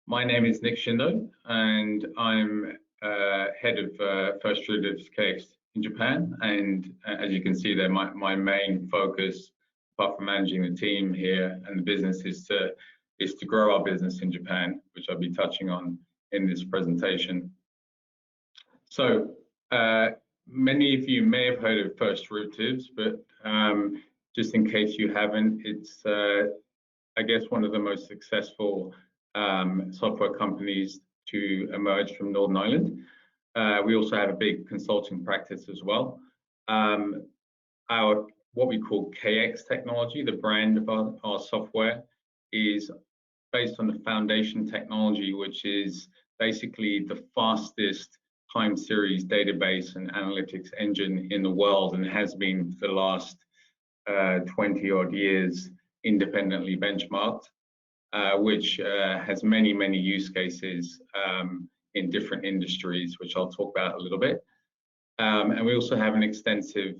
My name is Nick Shindo, and I'm head of First Derivatives case in Japan. And as you can see there, my main focus, apart from managing the team here and the business, is to grow our business in Japan, which I'll be touching on in this presentation. So many of you may have heard of First Derivatives, but just in case you haven't, it's I guess one of the most successful software companies to emerge from Northern Ireland. We also have a big consulting practice as well. Our what we call KX technology, the brand of our software, is based on the foundation technology, which is basically the fastest time series database and analytics engine in the world, and has been for the last 20 odd years independently benchmarked, which has many use cases in different industries, which I'll talk about a little bit. And we also have an extensive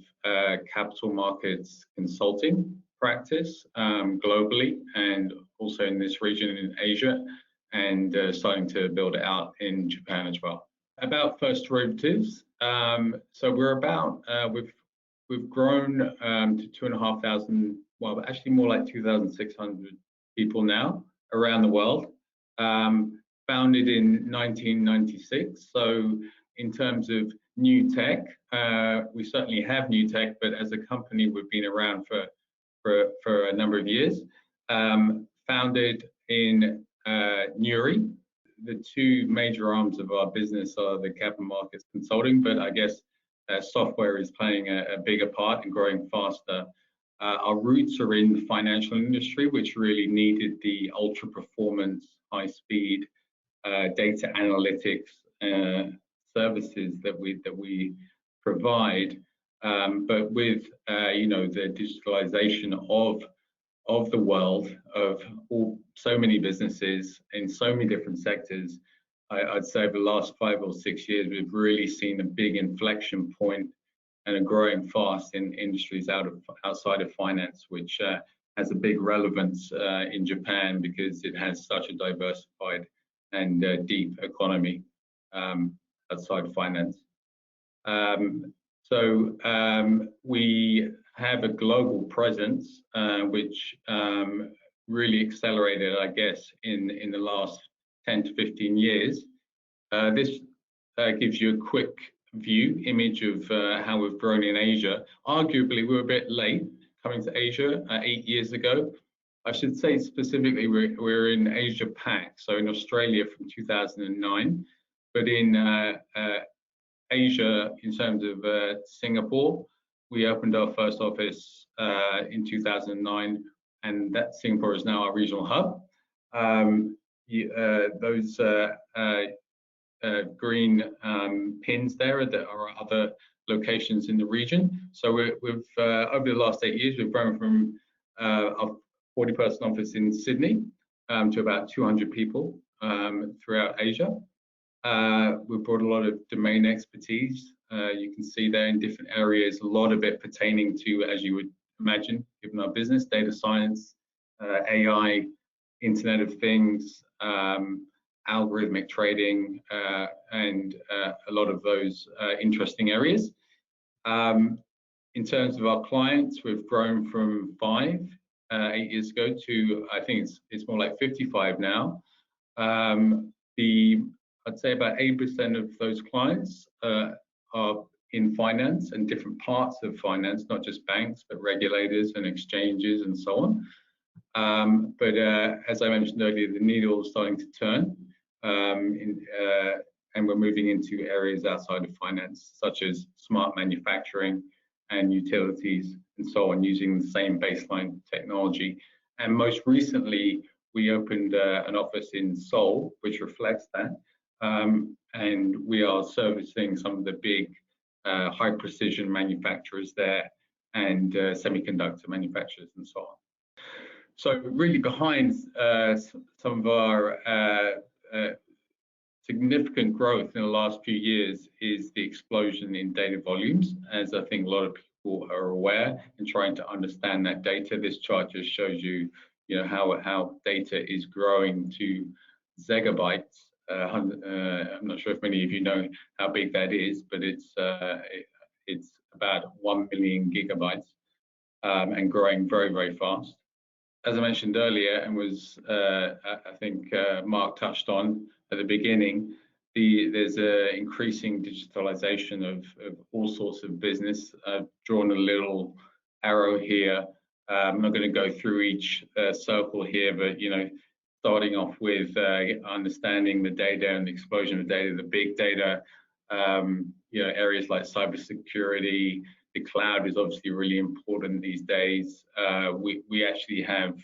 capital markets consulting practice globally, and also in this region in Asia, and starting to build it out in Japan as well. About First Derivatives, so we're about we've grown to 2,500, well, actually more like 2,600 people now around the world. Founded in 1996. So in terms of new tech, we certainly have new tech, but as a company, we've been around for a number of years. Founded in Newry. The two major arms of our business are the capital markets consulting, but I guess software is playing a bigger part and growing faster. Our roots are in the financial industry, which really needed the ultra performance, high speed data analytics services that we provide. But with the digitalization of the world, of so many businesses in so many different sectors, I'd say over the last 5 or 6 years, we've really seen a big inflection point and are growing fast in industries outside of finance, which has a big relevance in Japan because it has such a diversified and deep economy outside of finance. We have a global presence, which really accelerated, I guess, in the last 10 to 15 years. This gives you a quick image of how we've grown in Asia. Arguably, we were a bit late coming to Asia 8 years ago. I should say specifically we're in Asia Pac, so in Australia from 2009, but in Asia, in terms of Singapore, we opened our first office in 2009, and that Singapore is now our regional hub. Those green pins there that are other locations in the region. So we've over the last 8 years, we've grown from a 40-person office in Sydney to about 200 people throughout Asia. We've brought a lot of domain expertise. You can see there in different areas, a lot of it pertaining to, as you would imagine, given our business, data science, AI, Internet of Things, algorithmic trading, and a lot of those interesting areas. In terms of our clients, we've grown from 5 8 years ago to, I think it's more like 55 now. I'd say about 80% of those clients are in finance and different parts of finance, not just banks, but regulators and exchanges and so on. But as I mentioned earlier, the needle is starting to turn, and we're moving into areas outside of finance, such as smart manufacturing and utilities and so on, using the same baseline technology. And most recently, we opened an office in Seoul, which reflects that. And we are servicing some of the big high precision manufacturers there, and semiconductor manufacturers and so on. So really behind some of our significant growth in the last few years is the explosion in data volumes, as I think a lot of people are aware, and trying to understand that data. This chart just shows you, how data is growing to zettabytes. I'm not sure if many of you know how big that is, but it's about 1 million gigabytes and growing very, very fast. As I mentioned earlier, and I think Mark touched on at the beginning, there's an increasing digitalization of all sorts of business. I've drawn a little arrow here. I'm not going to go through each circle here, but starting off with understanding the data and the explosion of data, the big data, areas like cybersecurity. The cloud is obviously really important these days. We actually have,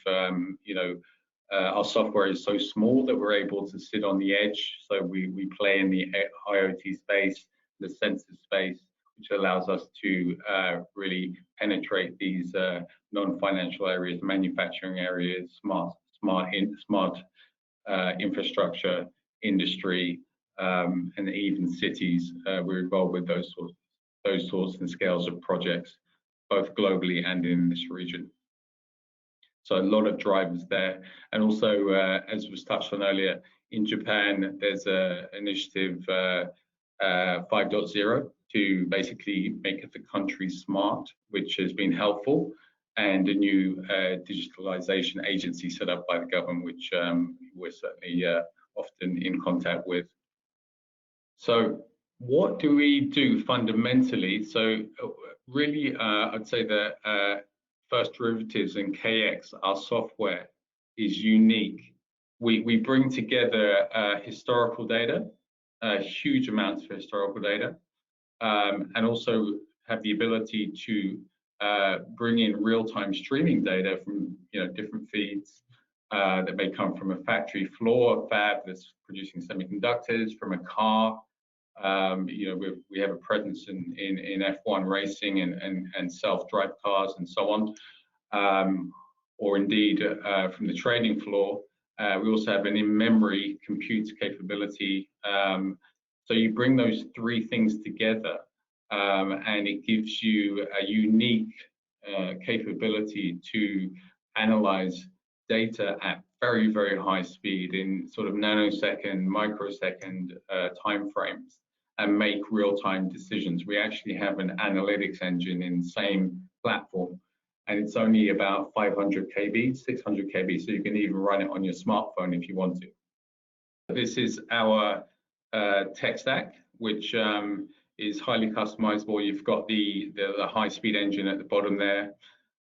our software is so small that we're able to sit on the edge. So we play in the IoT space, the sensor space, which allows us to really penetrate these non-financial areas, manufacturing areas, smart infrastructure, industry, and even cities. We're involved with those sorts and scales of projects, both globally and in this region. So a lot of drivers there. And also, as was touched on earlier, in Japan, there's an initiative 5.0 to basically make the country smart, which has been helpful, and a new digitalization agency set up by the government, which we're certainly often in contact with. So what do we do fundamentally? So really, I'd say that First Derivatives and KX, our software, is unique. We bring together historical data, huge amounts of historical data, and also have the ability to bring in real-time streaming data from different feeds that may come from a factory floor, a fab that's producing semiconductors, from a car. We have a presence in F1 racing and self-drive cars and so on, or indeed from the trading floor. We also have an in-memory compute capability. So you bring those three things together, and it gives you a unique capability to analyze data at very, very high speed in sort of nanosecond, microsecond time frames, and make real-time decisions. We actually have an analytics engine in the same platform, and it's only about 500 KB, 600 KB, so you can even run it on your smartphone if you want to. This is our tech stack, which is highly customizable. You've got the high-speed engine at the bottom there,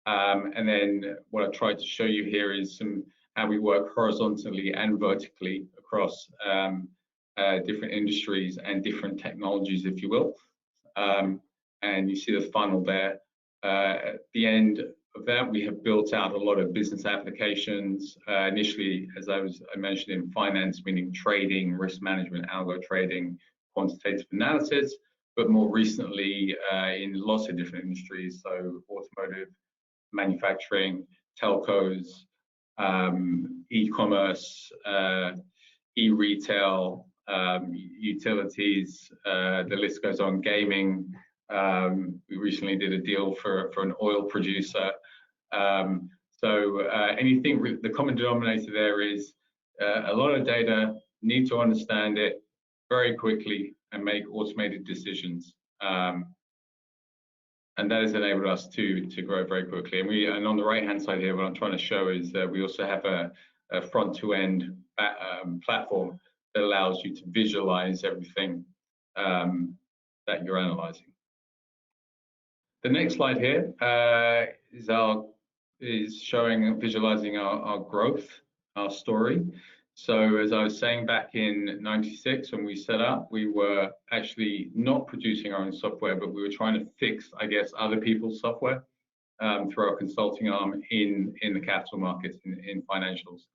and then what I tried to show you here is how we work horizontally and vertically across different industries and different technologies, if you will. And you see the funnel there. At the end of that, we have built out a lot of business applications. Initially, as I mentioned, in finance, meaning trading, risk management, algo trading, quantitative analysis, but more recently in lots of different industries, so automotive, manufacturing, telcos, e-commerce, e-retail, utilities, the list goes on, gaming. We recently did a deal for an oil producer. So anything, the common denominator there is a lot of data, need to understand it very quickly and make automated decisions. And that has enabled us to grow very quickly. And on the right-hand side here, what I'm trying to show is that we also have a front-to-end platform that allows you to visualize everything that you're analyzing. The next slide here is showing, visualizing our growth, our story. So as I was saying, back in '96 when we set up, we were actually not producing our own software, but we were trying to fix, I guess, other people's software through our consulting arm in the capital markets, in financials.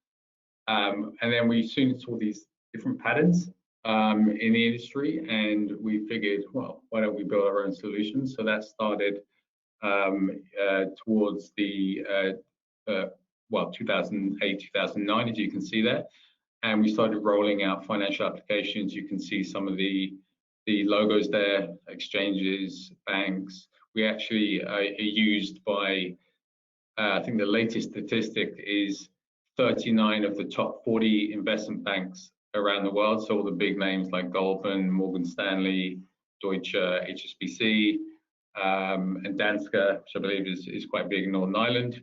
And then we soon saw these different patterns in the industry, and we figured, well, why don't we build our own solutions? So that started towards the 2008, 2009, as you can see there. And we started rolling out financial applications. You can see some of the logos there, exchanges, banks. We actually are used by, I think the latest statistic is 39 of the top 40 investment banks around the world. So all the big names like Goldman, Morgan Stanley, Deutsche, HSBC, and Danske, which I believe is quite big in Northern Ireland,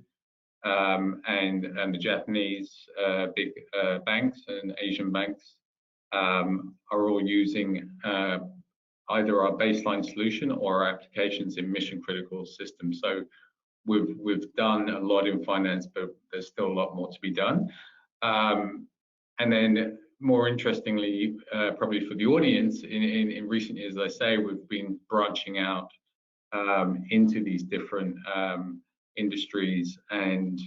and the Japanese big banks and Asian banks are all using either our baseline solution or our applications in mission critical systems. So we've done a lot in finance, but there's still a lot more to be done. And then more interestingly, probably for the audience, in recent years, as I say, we've been branching out into these different industries and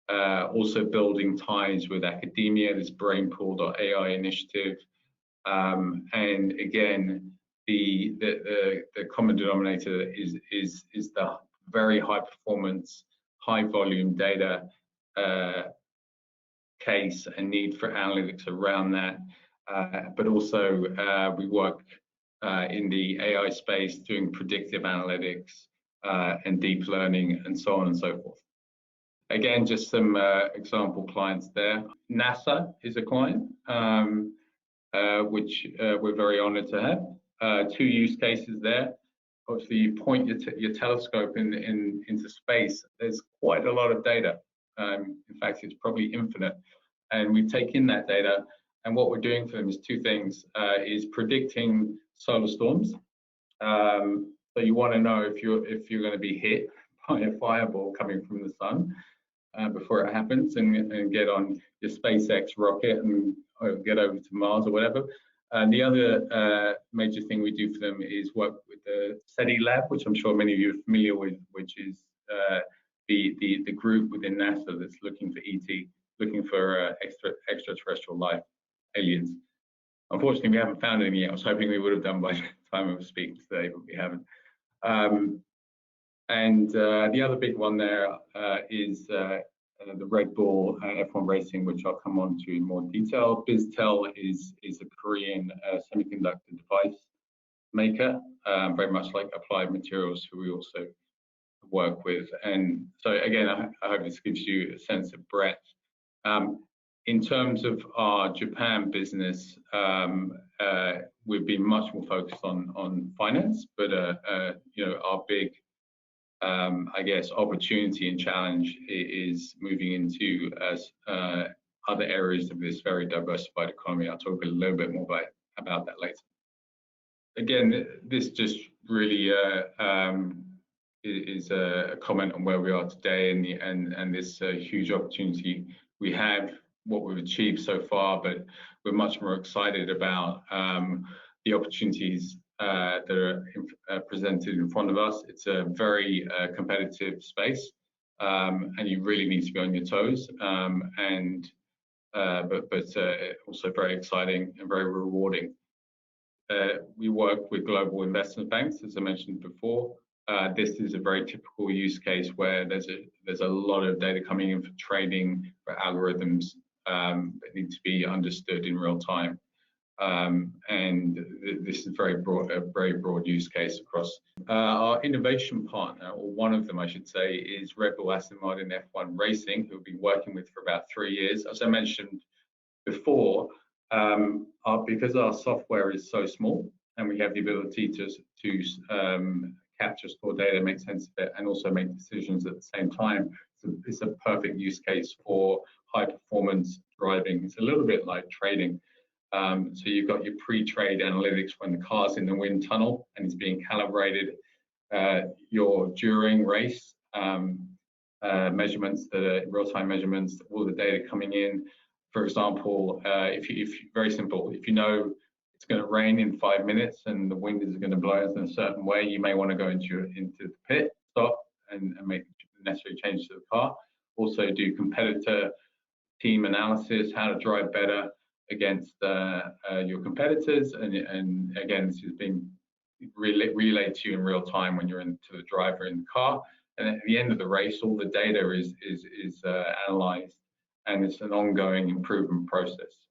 also building ties with academia, this Brainpool.ai initiative. And again, the common denominator is the very high performance, high volume data case and need for analytics around that. But also we work in the AI space doing predictive analytics and deep learning and so on and so forth. Again, just some example clients there. NASA is a client, which we're very honored to have. Two use cases there. Obviously, you point your telescope into space. There's quite a lot of data. In fact, it's probably infinite. And we've taken that data, and what we're doing for them is two things: is predicting solar storms. So you want to know if you're going to be hit by a fireball coming from the sun before it happens, and get on your SpaceX rocket and get over to Mars or whatever. And the other major thing we do for them is work with the SETI Lab, which I'm sure many of you are familiar with, which is the group within NASA that's looking for ET, looking for extraterrestrial life, aliens. Unfortunately, we haven't found any yet. I was hoping we would have done by the time we were speaking today, but we haven't. And the other big one there is the Red Bull F1 Racing, which I'll come on to in more detail. BizTel is a Korean semiconductor device maker, very much like Applied Materials, who we also work with. And so again, I hope this gives you a sense of breadth. In terms of our Japan business, we've been much more focused on finance, but you know, our big I guess opportunity and challenge is moving into other areas of this very diversified economy. I'll talk a little bit more about that later. Again, this just really is a comment on where we are today and this huge opportunity we have, what we've achieved so far, but we're much more excited about the opportunities that are presented in front of us. It's a very competitive space, and you really need to be on your toes. But also very exciting and very rewarding. We work with global investment banks, as I mentioned before. This is a very typical use case where there's a lot of data coming in for trading, for algorithms that need to be understood in real time. And this is a very broad use case across. Our innovation partner, or one of them I should say, is Red Bull Aston Martin F1 Racing, who we've been working with for about 3 years. As I mentioned before, because our software is so small and we have the ability to capture, store data, make sense of it, and also make decisions at the same time, so it's a perfect use case for high performance driving. It's a little bit like trading. So you've got your pre-trade analytics when the car's in the wind tunnel and it's being calibrated. Your during race measurements, the real-time measurements, all the data coming in. For example, if very simple, if you know it's going to rain in 5 minutes and the wind is going to blow us in a certain way, you may want to go into the pit, stop, and make the necessary changes to the car. Also do competitor team analysis, how to drive better against your competitors, and again, this is being relayed to you in real time when you're into the driver in the car. And at the end of the race, all the data is analyzed, and it's an ongoing improvement process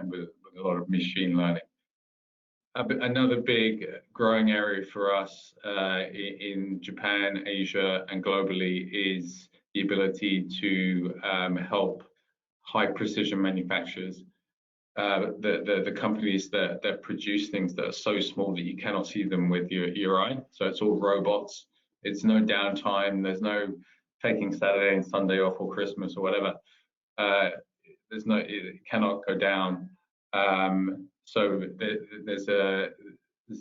with a lot of machine learning. But another big growing area for us in Japan, Asia, and globally is the ability to help high precision manufacturers, the companies that produce things that are so small that you cannot see them with your eye. So it's all robots. It's no downtime. There's no taking Saturday and Sunday off or Christmas or whatever. It cannot go down. So there's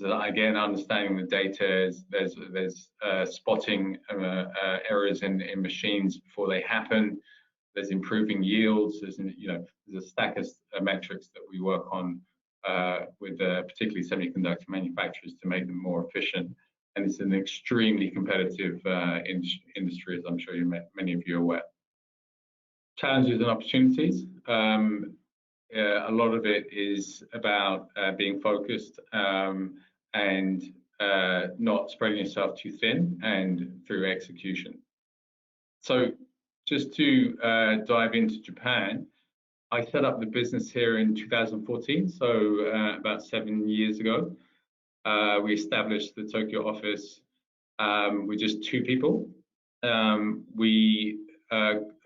again, understanding the data. There's spotting errors in machines before they happen. There's improving yields. There's a stack of metrics that we work on with particularly semiconductor manufacturers to make them more efficient. And it's an extremely competitive industry, as I'm sure many of you are aware. Challenges and opportunities. A lot of it is about being focused and not spreading yourself too thin, and through execution. So just to dive into Japan, I set up the business here in 2014, so about 7 years ago. We established the Tokyo office with just 2 people. We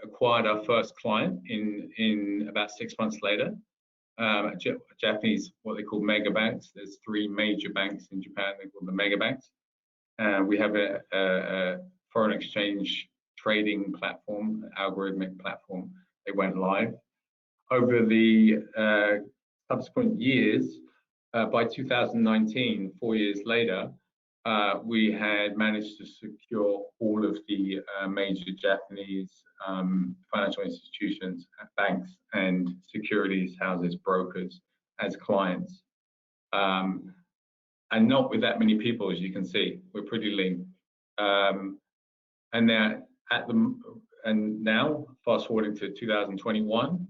acquired our first client in about 6 months later. Japanese, what they call mega banks. There's 3 major banks in Japan. They're called the mega banks. We have a foreign exchange trading platform, algorithmic platform. They went live. Over the subsequent years, by 2019, 4 years later, we had managed to secure all of the major Japanese financial institutions, banks, and securities houses, brokers as clients. And not with that many people, as you can see. We're pretty lean. And now, fast forwarding to 2021,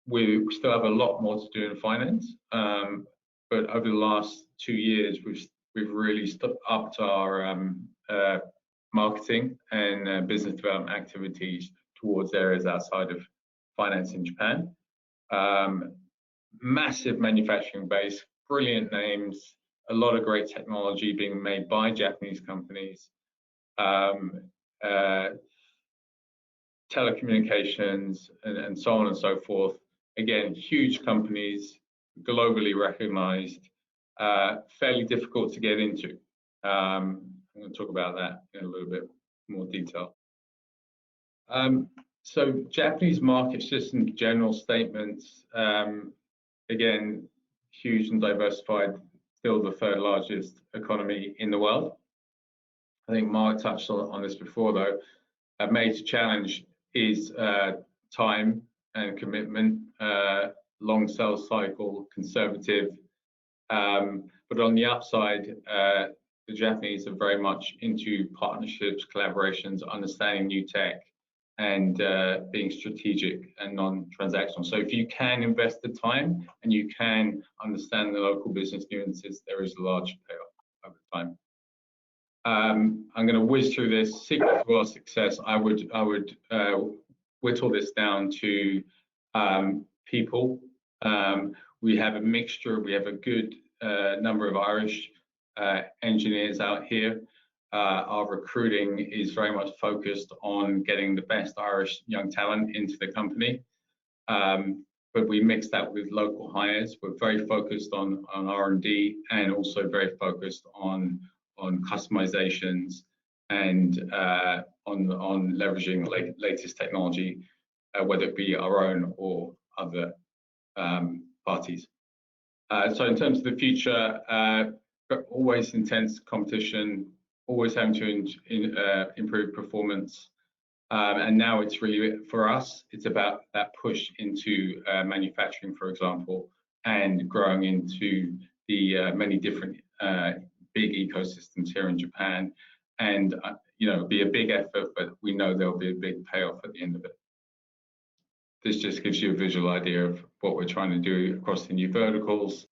we still have a lot more to do in finance. But over the last 2 years, we've really upped our marketing and business development activities towards areas outside of finance in Japan. Massive manufacturing base, brilliant names, a lot of great technology being made by Japanese companies. Telecommunications and so on and so forth. Again, huge companies, globally recognized, fairly difficult to get into. I'm going to talk about that in a little bit more detail. So Japanese markets, just in general statements, again, huge and diversified, still the 3rd largest economy in the world. I think Mark touched on this before, though. A major challenge is time and commitment, long sales cycle, conservative. But on the upside, the Japanese are very much into partnerships, collaborations, understanding new tech, and being strategic and non-transactional. So if you can invest the time and you can understand the local business nuances, there is a large payoff over time. I'm going to whiz through this. Secret to our success, I would whittle this down to people. We have a mixture. We have a good number of Irish engineers out here. Our recruiting is very much focused on getting the best Irish young talent into the company. But we mix that with local hires. We're very focused on R&D, and also very focused on customizations and on leveraging latest technology, whether it be our own or other parties. So in terms of the future, always intense competition, always having to improve performance. And now it's really, for us, it's about that push into manufacturing, for example, and growing into the many different big ecosystems here in Japan. And it'll be a big effort, but we know there'll be a big payoff at the end of it. This just gives you a visual idea of what we're trying to do across the new verticals.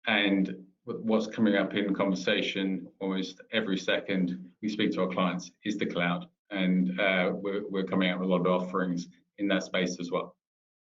And what's coming up in conversation almost every second we speak to our clients is the cloud. And we're coming out with a lot of offerings in that space as well.